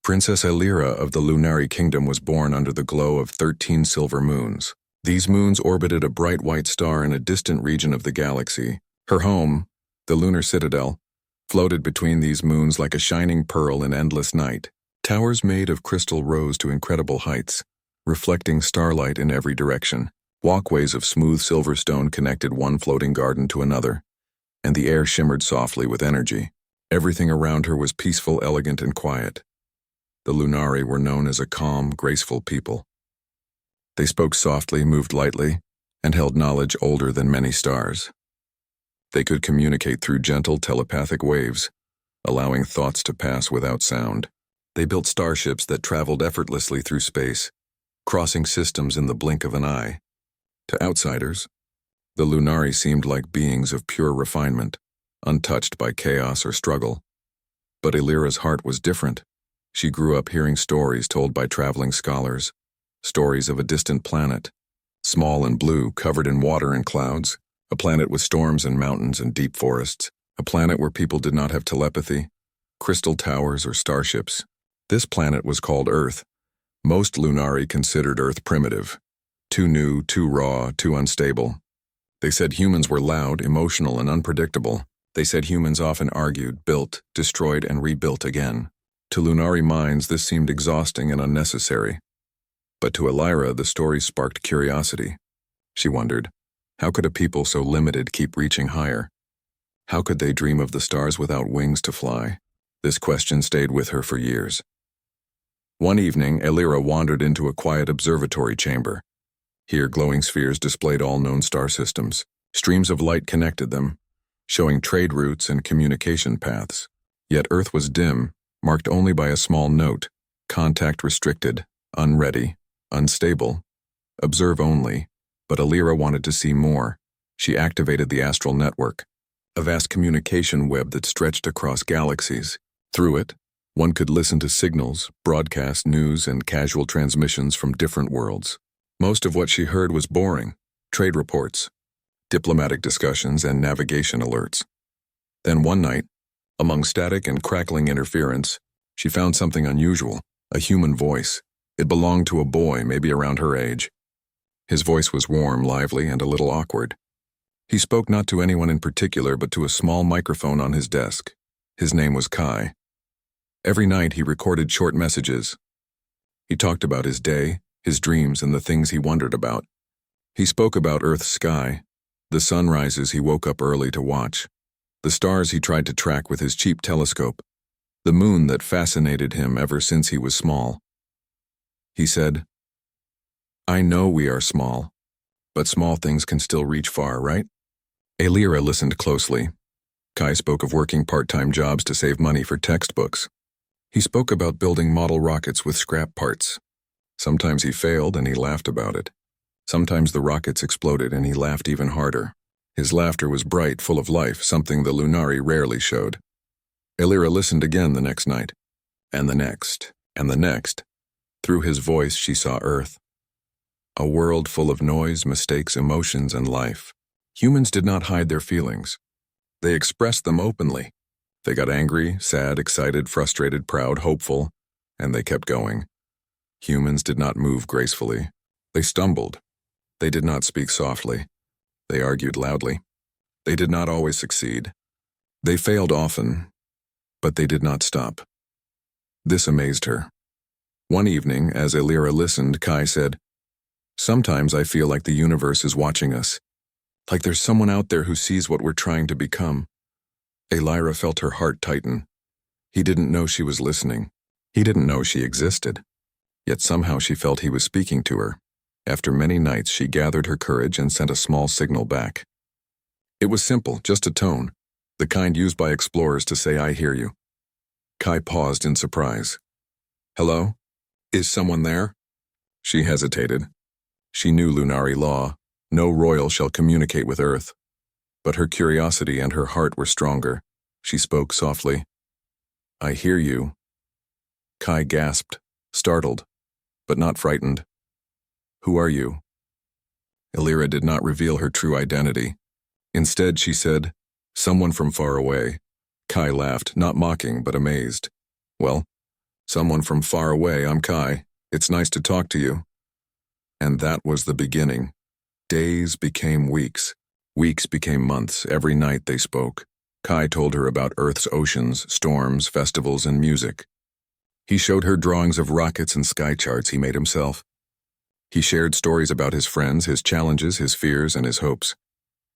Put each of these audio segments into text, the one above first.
Princess Elira of the Lunari Kingdom was born under the glow of 13 silver moons. These moons orbited a bright white star in a distant region of the galaxy. Her home, the lunar citadel, floated between these moons like a shining pearl in endless night. Towers made of crystal rose to incredible heights, reflecting starlight in every direction. Walkways of smooth silver stone connected one floating garden to another, and the air shimmered softly with energy. Everything around her was peaceful, elegant, and quiet. The Lunari were known as a calm, graceful people. They spoke softly, moved lightly, and held knowledge older than many stars. They could communicate through gentle telepathic waves, allowing thoughts to pass without sound. They built starships that traveled effortlessly through space, crossing systems in the blink of an eye. To outsiders, the Lunari seemed like beings of pure refinement, untouched by chaos or struggle. But Elira's heart was different. She grew up hearing stories told by traveling scholars, stories of a distant planet, small and blue, covered in water and clouds, a planet with storms and mountains and deep forests, a planet where people did not have telepathy, crystal towers, or starships. This planet was called Earth. Most Lunari considered Earth primitive, too new, too raw, too unstable. They said humans were loud, emotional, and unpredictable. They said humans often argued, built, destroyed, and rebuilt again. To Lunari minds, this seemed exhausting and unnecessary. But to Elira, the story sparked curiosity. She wondered, how could a people so limited keep reaching higher? How could they dream of the stars without wings to fly? This question stayed with her for years. One evening, Elira wandered into a quiet observatory chamber. Here, glowing spheres displayed all known star systems. Streams of light connected them, showing trade routes and communication paths. Yet Earth was dim, marked only by a small note: contact restricted, unready, unstable, observe only. But Elira wanted to see more. She activated the astral network, a vast communication web that stretched across galaxies. Through it, one could listen to signals, broadcast news, and casual transmissions from different worlds. Most of what she heard was boring: trade reports, diplomatic discussions, and navigation alerts. Then one night, among static and crackling interference, she found something unusual: a human voice. It belonged to a boy, maybe around her age. His voice was warm, lively, and a little awkward. He spoke not to anyone in particular, but to a small microphone on his desk. His name was Kai. Every night he recorded short messages. He talked about his day, his dreams, and the things he wondered about. He spoke about Earth's sky, the sunrises he woke up early to watch, the stars he tried to track with his cheap telescope, the moon that fascinated him ever since he was small. He said, "I know we are small, but small things can still reach far, right?" Elira listened closely. Kai spoke of working part-time jobs to save money for textbooks. He spoke about building model rockets with scrap parts. Sometimes he failed and he laughed about it. Sometimes the rockets exploded and he laughed even harder. His laughter was bright, full of life, something the Lunari rarely showed. Elira listened again the next night, and the next, and the next. Through his voice she saw Earth. A world full of noise, mistakes, emotions, and life. Humans did not hide their feelings. They expressed them openly. They got angry, sad, excited, frustrated, proud, hopeful, and they kept going. Humans did not move gracefully. They stumbled. They did not speak softly. They argued loudly. They did not always succeed. They failed often, but they did not stop. This amazed her. One evening, as Elira listened, Kai said, "Sometimes I feel like the universe is watching us, like there's someone out there who sees what we're trying to become." Elira felt her heart tighten. He didn't know she was listening. He didn't know she existed. Yet somehow she felt he was speaking to her. After many nights, she gathered her courage and sent a small signal back. It was simple, just a tone, the kind used by explorers to say, "I hear you." Kai paused in surprise. "Hello? Is someone there?" She hesitated. She knew Lunari law: no royal shall communicate with Earth. But her curiosity and her heart were stronger. She spoke softly. "I hear you." Kai gasped, startled, but not frightened. "Who are you?" Elira did not reveal her true identity. Instead, she said, "Someone from far away." Kai laughed, not mocking, but amazed. "Well, Someone from far away, I'm Kai. It's nice to talk to you. And that was the beginning. Days became weeks. Weeks became months. Every night they spoke. Kai told her about Earth's oceans, storms, festivals, and music. He showed her drawings of rockets and sky charts he made himself. He shared stories about his friends, his challenges, his fears, and his hopes.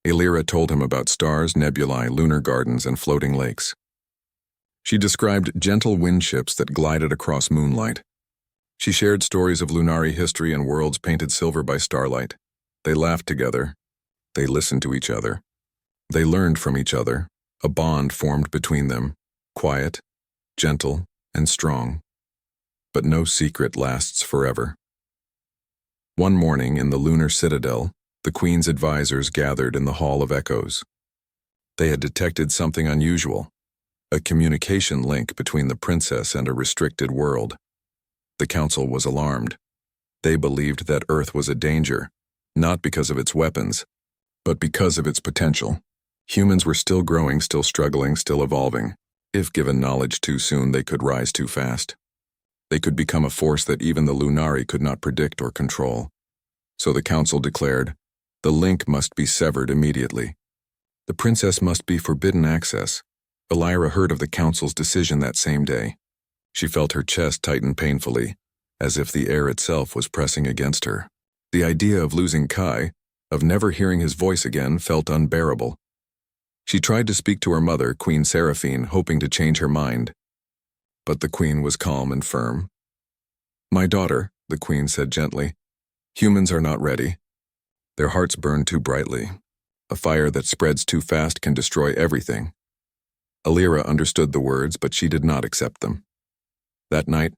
Illyra told him about stars, nebulae, lunar gardens, and floating lakes. She described gentle wind ships that glided across moonlight. She shared stories of Lunari history and worlds painted silver by starlight. They laughed together. They listened to each other. They learned from each other. A bond formed between them, quiet, gentle, and strong. But no secret lasts forever. One morning in the lunar citadel, the Queen's advisors gathered in the Hall of Echoes. They had detected something unusual, a communication link between the princess and a restricted world. The council was alarmed. They believed that Earth was a danger, not because of its weapons, but because of its potential. Humans were still growing, still struggling, still evolving. If given knowledge too soon, they could rise too fast. They could become a force that even the Lunari could not predict or control. So the council declared, the link must be severed immediately. The princess must be forbidden access. Illyra heard of the council's decision that same day. She felt her chest tighten painfully, as if the air itself was pressing against her. The idea of losing Kai, of never hearing his voice again, felt unbearable. She tried to speak to her mother, Queen Seraphine, hoping to change her mind. But the queen was calm and firm. "My daughter," the queen said gently, "humans are not ready. Their hearts burn too brightly. A fire that spreads too fast can destroy everything." Illyra understood the words, but she did not accept them. That night,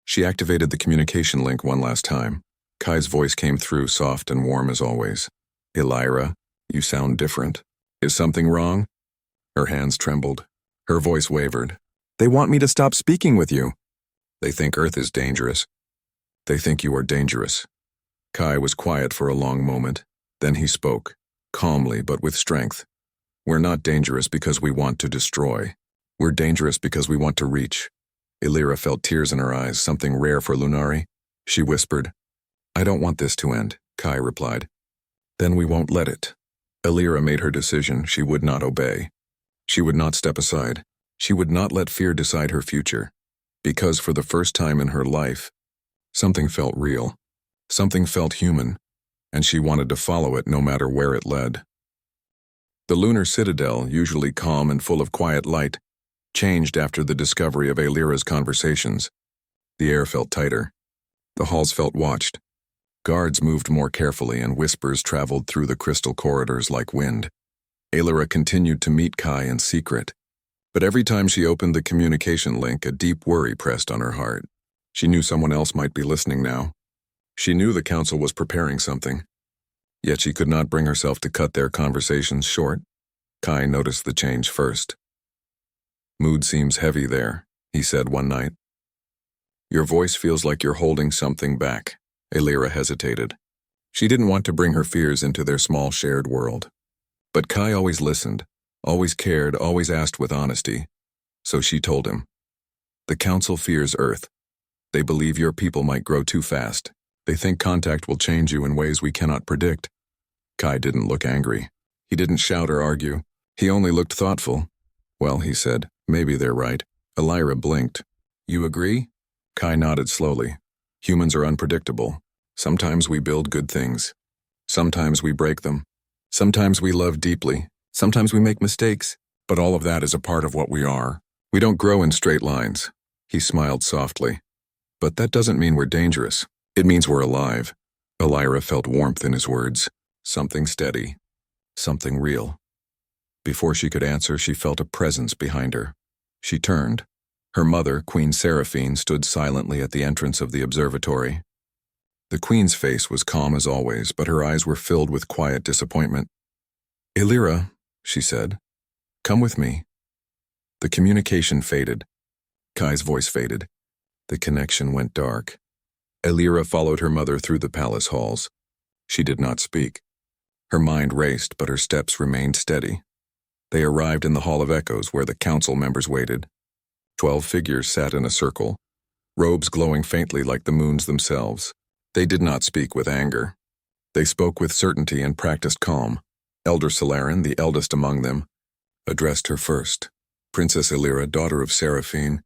she activated the communication link one last time. Kai's voice came through, soft and warm as always. "Illyra, you sound different. Is something wrong?" Her hands trembled. Her voice wavered. "They want me to stop speaking with you. They think Earth is dangerous. They think you are dangerous." Kai was quiet for a long moment. Then he spoke, calmly but with strength. "We're not dangerous because we want to destroy. We're dangerous because we want to reach." Illyra felt tears in her eyes, something rare for Lunari. She whispered, "I don't want this to end," Kai replied. "Then we won't let it." Illyra made her decision. She would not obey. She would not step aside. She would not let fear decide her future. Because for the first time in her life, something felt real. Something felt human, and she wanted to follow it no matter where it led. The lunar citadel, usually calm and full of quiet light, changed after the discovery of Illyra's conversations. The air felt tighter. The halls felt watched. Guards moved more carefully, and whispers traveled through the crystal corridors like wind. Illyra continued to meet Kai in secret. But every time she opened the communication link, a deep worry pressed on her heart. She knew someone else might be listening now. She knew the council was preparing something. Yet she could not bring herself to cut their conversations short. Kai noticed the change first. "Mood seems heavy there," he said one night. "Your voice feels like you're holding something back." Illyra hesitated. She didn't want to bring her fears into their small shared world. But Kai always listened, always cared, always asked with honesty. So she told him, "The council fears Earth. They believe your people might grow too fast. They think contact will change you in ways we cannot predict." Kai didn't look angry. He didn't shout or argue. He only looked thoughtful. "Well," he said, "maybe they're right." Illyra blinked. "You agree?" Kai nodded slowly. "Humans are unpredictable. Sometimes we build good things. Sometimes we break them. Sometimes we love deeply. Sometimes we make mistakes. But all of that is a part of what we are. We don't grow in straight lines." He smiled softly. "But that doesn't mean we're dangerous. It means we're alive." Illyra felt warmth in his words. Something steady. Something real. Before she could answer, she felt a presence behind her. She turned. Her mother, Queen Seraphine, stood silently at the entrance of the observatory. The queen's face was calm as always, but her eyes were filled with quiet disappointment. "Illyra," she said, "come with me." The communication faded. Kai's voice faded. The connection went dark. Illyra followed her mother through the palace halls. She did not speak. Her mind raced, but her steps remained steady. They arrived in the Hall of Echoes, where the council members waited. 12 figures sat in a circle. robes glowing faintly like the moons themselves. They did not speak with anger. They spoke with certainty and practiced calm. Elder Solarin, the eldest among them, addressed her first. Princess Illyra, daughter of Seraphine,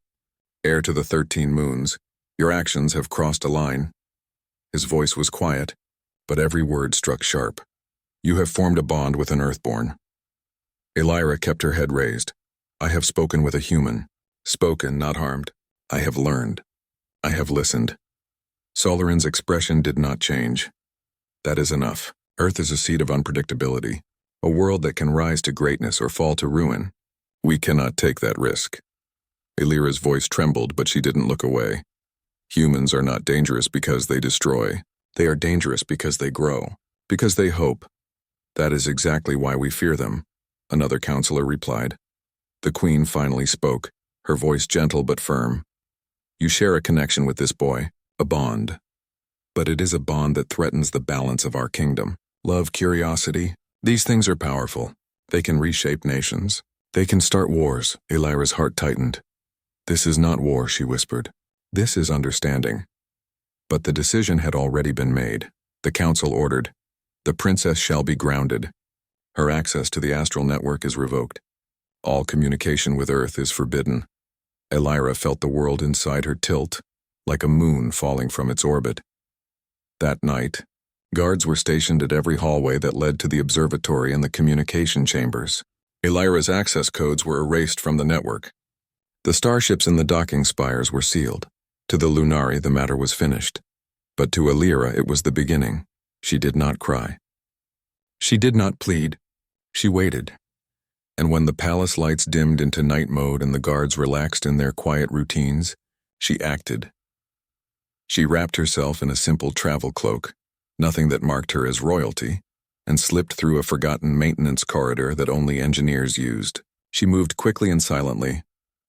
heir to the 13 moons, your actions have crossed a line. His voice was quiet, but every word struck sharp. You have formed a bond with an Earthborn. Illyra kept her head raised. I have spoken with a human. Spoken, not harmed. I have learned. I have listened. Solarin's expression did not change. That is enough. Earth is a seat of unpredictability, a world that can rise to greatness or fall to ruin. We cannot take that risk. Illyra's voice trembled, but she didn't look away. Humans are not dangerous because they destroy. They are dangerous because they grow, because they hope. That is exactly why we fear them, another counselor replied. The Queen finally spoke, her voice gentle but firm. You share a connection with this boy, a bond. But it is a bond that threatens the balance of our kingdom. Love, curiosity, these things are powerful. They can reshape nations. They can start wars. Illyra's heart tightened. This is not war, she whispered. This is understanding. But the decision had already been made. The council ordered, the princess shall be grounded. Her access to the astral network is revoked. All communication with Earth is forbidden. Illyra felt the world inside her tilt, like a moon falling from its orbit. That night, guards were stationed at every hallway that led to the observatory and the communication chambers. Illyra's access codes were erased from the network. The starships in the docking spires were sealed. To the Lunari, the matter was finished. But to Illyra, it was the beginning. She did not cry. She did not plead. She waited. And when the palace lights dimmed into night mode and the guards relaxed in their quiet routines, she acted. She wrapped herself in a simple travel cloak, nothing that marked her as royalty, and slipped through a forgotten maintenance corridor that only engineers used. She moved quickly and silently,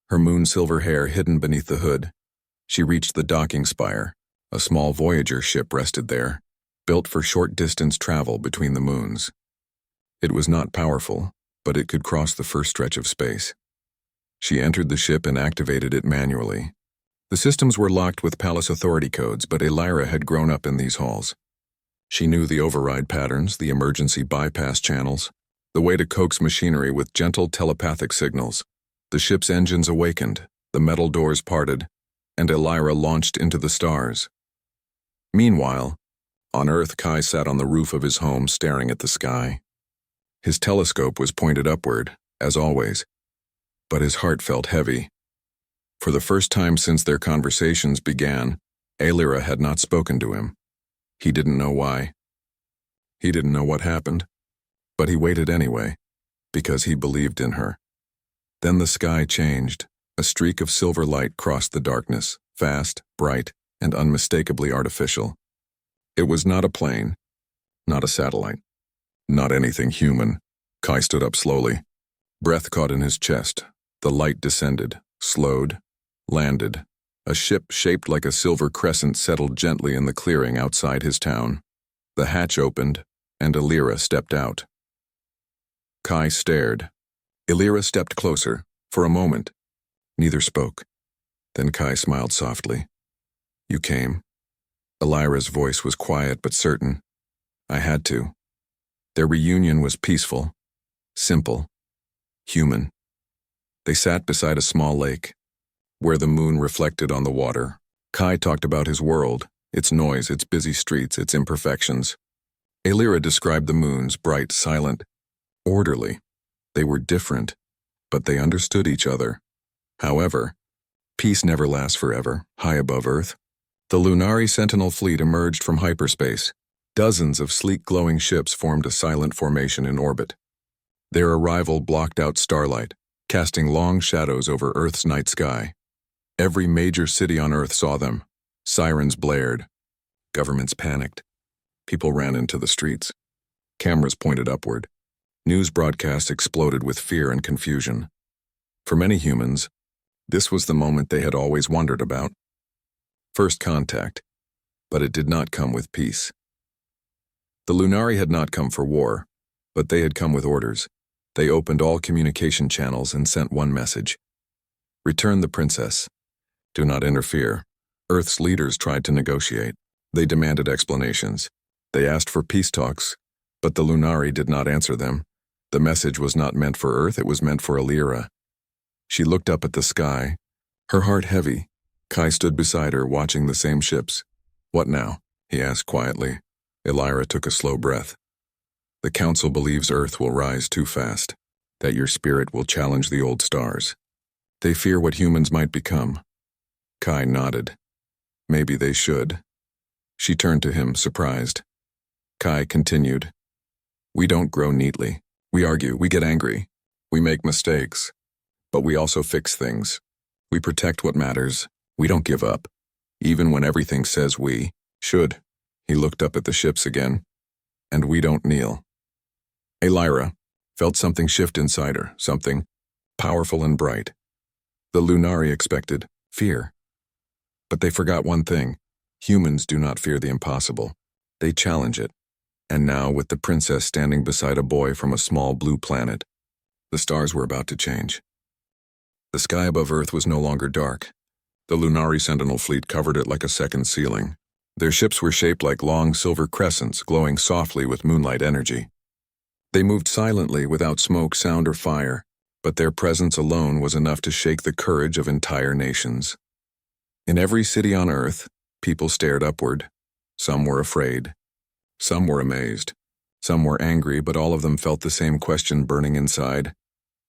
her moon-silver hair hidden beneath the hood. She reached the docking spire. A small Voyager ship rested there, built for short-distance travel between the moons. It was not powerful, but it could cross the first stretch of space. She entered the ship and activated it manually. The systems were locked with palace authority codes, but Illyra had grown up in these halls. She knew the override patterns, the emergency bypass channels, the way to coax machinery with gentle telepathic signals. The ship's engines awakened, the metal doors parted, and Illyra launched into the stars. Meanwhile, on Earth, Kai sat on the roof of his home staring at the sky. His telescope was pointed upward, as always, but his heart felt heavy. For the first time since their conversations began, Illyra had not spoken to him. He didn't know why. He didn't know what happened, but he waited anyway, because he believed in her. Then the sky changed. A streak of silver light crossed the darkness, fast, bright, and unmistakably artificial. It was not a plane, not a satellite, not anything human. Kai stood up slowly. Breath caught in his chest. The light descended, slowed, landed. A ship shaped like a silver crescent settled gently in the clearing outside his town. The hatch opened, and Illyra stepped out. Kai stared. Illyra stepped closer, for a moment. Neither spoke. Then Kai smiled softly. You came. Illyra's voice was quiet but certain. I had to. Their reunion was peaceful, simple, human. They sat beside a small lake, where the moon reflected on the water. Kai talked about his world, its noise, its busy streets, its imperfections. Illyra described the moons, bright, silent, orderly. They were different, but they understood each other. However, peace never lasts forever. High above Earth, the Lunari Sentinel fleet emerged from hyperspace. Dozens of sleek glowing ships formed a silent formation in orbit. Their arrival blocked out starlight, casting long shadows over Earth's night sky. Every major city on Earth saw them. Sirens blared. Governments panicked. People ran into the streets. Cameras pointed upward. News broadcasts exploded with fear and confusion. For many humans, this was the moment they had always wondered about. First contact, but it did not come with peace. The Lunari had not come for war, but they had come with orders. They opened all communication channels and sent one message. Return the princess. Do not interfere. Earth's leaders tried to negotiate. They demanded explanations. They asked for peace talks, but the Lunari did not answer them. The message was not meant for Earth, it was meant for Alira. She looked up at the sky, her heart heavy. Kai stood beside her, watching the same ships. "What now?" he asked quietly. Alira took a slow breath. "The Council believes Earth will rise too fast, that your spirit will challenge the old stars. They fear what humans might become." Kai nodded. "Maybe they should." She turned to him, surprised. Kai continued. "We don't grow neatly. We argue, we get angry. We make mistakes. But we also fix things. We protect what matters. We don't give up, even when everything says we should." He looked up at the ships again. "And we don't kneel." Alira felt something shift inside her, something powerful and bright. The Lunari expected fear. But they forgot one thing. Humans do not fear the impossible. They challenge it. And now, with the princess standing beside a boy from a small blue planet, the stars were about to change. The sky above Earth was no longer dark. The Lunari Sentinel fleet covered it like a second ceiling. Their ships were shaped like long silver crescents, glowing softly with moonlight energy. They moved silently, without smoke, sound, or fire, but their presence alone was enough to shake the courage of entire nations. In every city on Earth, people stared upward. Some were afraid. Some were amazed. Some were angry, but all of them felt the same question burning inside.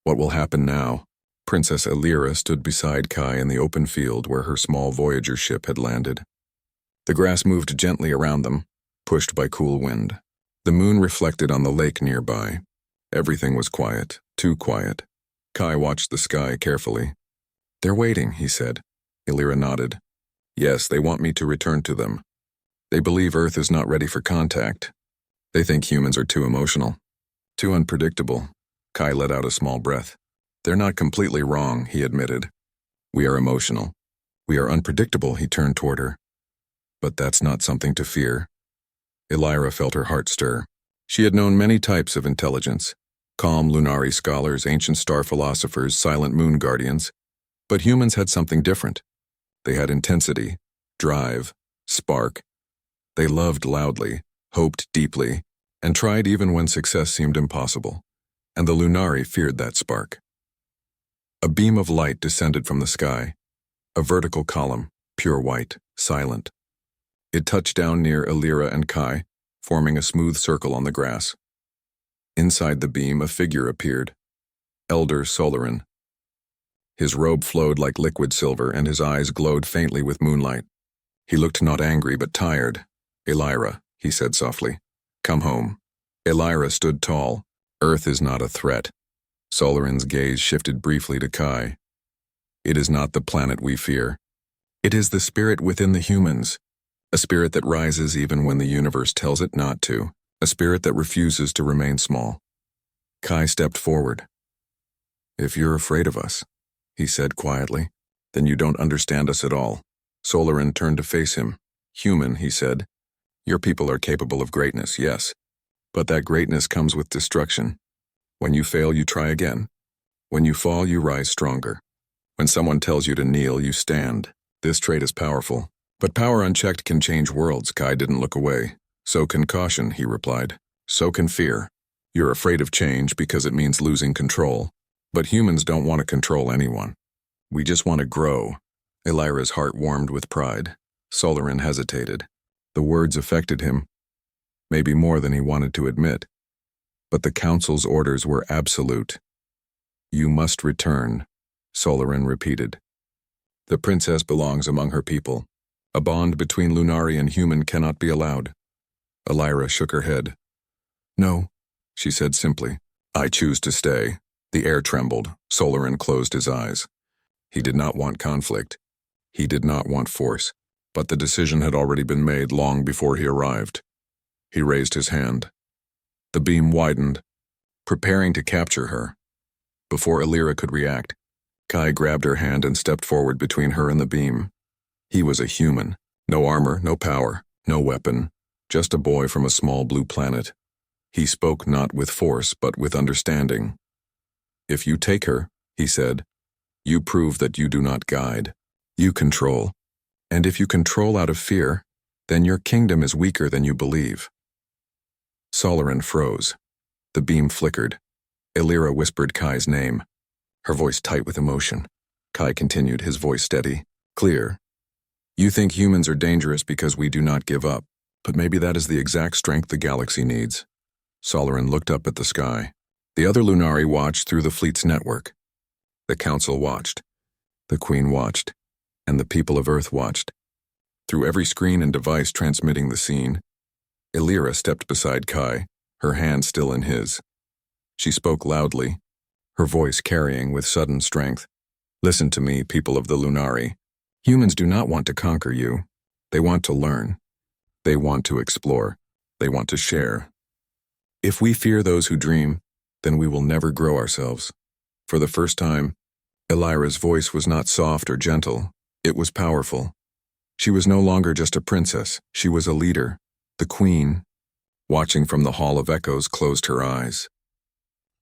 What will happen now? Princess Alira stood beside Kai in the open field where her small Voyager ship had landed. The grass moved gently around them, pushed by cool wind. The moon reflected on the lake nearby. Everything was quiet, too quiet. Kai watched the sky carefully. "They're waiting," he said. Alira nodded. "Yes, they want me to return to them. They believe Earth is not ready for contact. They think humans are too emotional, too unpredictable." Kai let out a small breath. "They're not completely wrong," he admitted. "We are emotional. We are unpredictable," he turned toward her. "But that's not something to fear." Alira felt her heart stir. She had known many types of intelligence. Calm Lunari scholars, ancient star philosophers, silent moon guardians. But humans had something different. They had intensity, drive, spark. They loved loudly, hoped deeply, and tried even when success seemed impossible. And the Lunari feared that spark. A beam of light descended from the sky, a vertical column, pure white, silent. It touched down near Alira and Kai, forming a smooth circle on the grass. Inside the beam, a figure appeared, Elder Solarin. His robe flowed like liquid silver, and his eyes glowed faintly with moonlight. He looked not angry, but tired. "Alira," he said softly, "come home." Alira stood tall. "Earth is not a threat." Solarin's gaze shifted briefly to Kai. "It is not the planet we fear. It is the spirit within the humans. A spirit that rises even when the universe tells it not to. A spirit that refuses to remain small." Kai stepped forward. "If you're afraid of us," he said quietly, "then you don't understand us at all." Solarin turned to face him. "Human," he said, "your people are capable of greatness, yes. But that greatness comes with destruction. When you fail, you try again. When you fall, you rise stronger. When someone tells you to kneel, you stand. This trait is powerful. But power unchecked can change worlds." Kai didn't look away. "So can caution," he replied. "So can fear. You're afraid of change because it means losing control. But humans don't want to control anyone. We just want to grow." Alira's heart warmed with pride. Solarin hesitated. The words affected him, maybe more than he wanted to admit. But the Council's orders were absolute. "You must return," Solarin repeated. "The princess belongs among her people. A bond between Lunari and human cannot be allowed." Alira shook her head. "No," she said simply. "I choose to stay." The air trembled. Solarin closed his eyes. He did not want conflict. He did not want force. But the decision had already been made long before he arrived. He raised his hand. The beam widened, preparing to capture her. Before Alira could react, Kai grabbed her hand and stepped forward between her and the beam. He was a human. No armor, no power, no weapon. Just a boy from a small blue planet. He spoke not with force, but with understanding. "If you take her," he said, "you prove that you do not guide. You control. And if you control out of fear, then your kingdom is weaker than you believe. Solarin froze. The beam flickered. Illyra whispered Kai's name, her voice tight with emotion. Kai continued, his voice steady, clear. You think humans are dangerous because we do not give up, but maybe that is the exact strength the galaxy needs. Solarin looked up at the sky. The other Lunari watched through the fleet's network. The Council watched. The Queen watched. And the people of Earth watched. Through every screen and device transmitting the scene, Illyra stepped beside Kai, her hand still in his. She spoke loudly, her voice carrying with sudden strength. Listen to me, people of the Lunari. Humans do not want to conquer you. They want to learn. They want to explore. They want to share. If we fear those who dream, then we will never grow ourselves. For the first time, Illyra's voice was not soft or gentle. It was powerful. She was no longer just a princess. She was a leader. The Queen, watching from the Hall of Echoes, closed her eyes.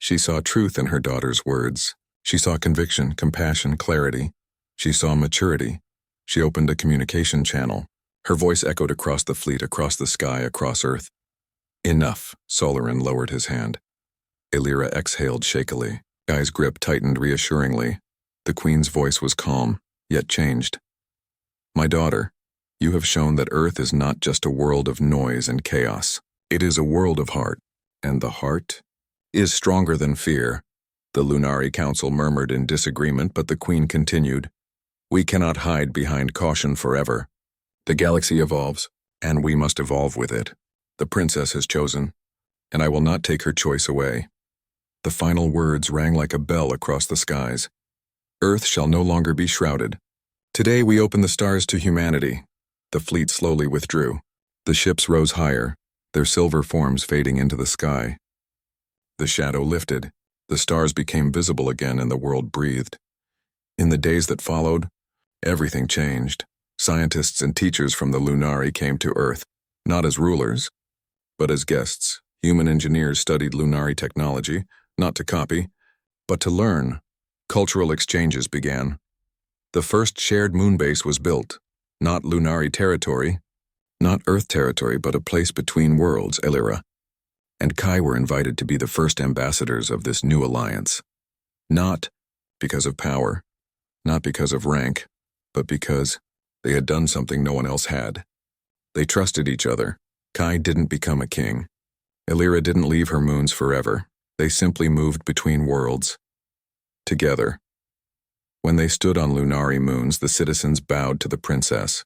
She saw truth in her daughter's words. She saw conviction, compassion, clarity. She saw maturity. She opened a communication channel. Her voice echoed across the fleet, across the sky, across Earth. Enough, Solarin lowered his hand. Illyra exhaled shakily. Kai's grip tightened reassuringly. The Queen's voice was calm, yet changed. My daughter, you have shown that Earth is not just a world of noise and chaos. It is a world of heart, and the heart is stronger than fear. The Lunari Council murmured in disagreement, but the Queen continued. We cannot hide behind caution forever. The galaxy evolves, and we must evolve with it. The princess has chosen, and I will not take her choice away. The final words rang like a bell across the skies. Earth shall no longer be shrouded. Today we open the stars to humanity. The fleet slowly withdrew. The ships rose higher, their silver forms fading into the sky. The shadow lifted. The stars became visible again, and the world breathed. In the days that followed, everything changed. Scientists and teachers from the Lunari came to Earth, not as rulers, but as guests. Human engineers studied Lunari technology, not to copy, but to learn. Cultural exchanges began. The first shared moonbase was built, not Lunari territory, not Earth territory, but a place between worlds, Illyra. And Kai were invited to be the first ambassadors of this new alliance. Not because of power, not because of rank, but because they had done something no one else had. They trusted each other. Kai didn't become a king. Illyra didn't leave her moons forever. They simply moved between worlds. Together. When they stood on Lunari moons, the citizens bowed to the princess.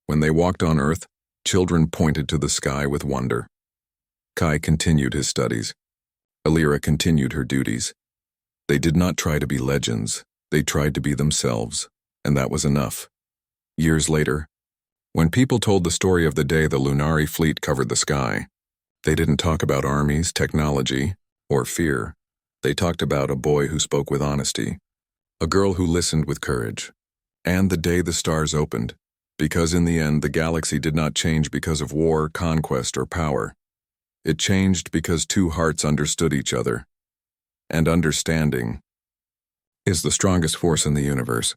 When they walked on Earth, children pointed to the sky with wonder. Kai continued his studies. Illyra continued her duties. They did not try to be legends. They tried to be themselves, and that was enough. Years later, when people told the story of the day the Lunari fleet covered the sky, they didn't talk about armies, technology, or fear. They talked about a boy who spoke with honesty, a girl who listened with courage, and the day the stars opened, because in the end the galaxy did not change because of war, conquest, or power. It changed because two hearts understood each other. And understanding is the strongest force in the universe.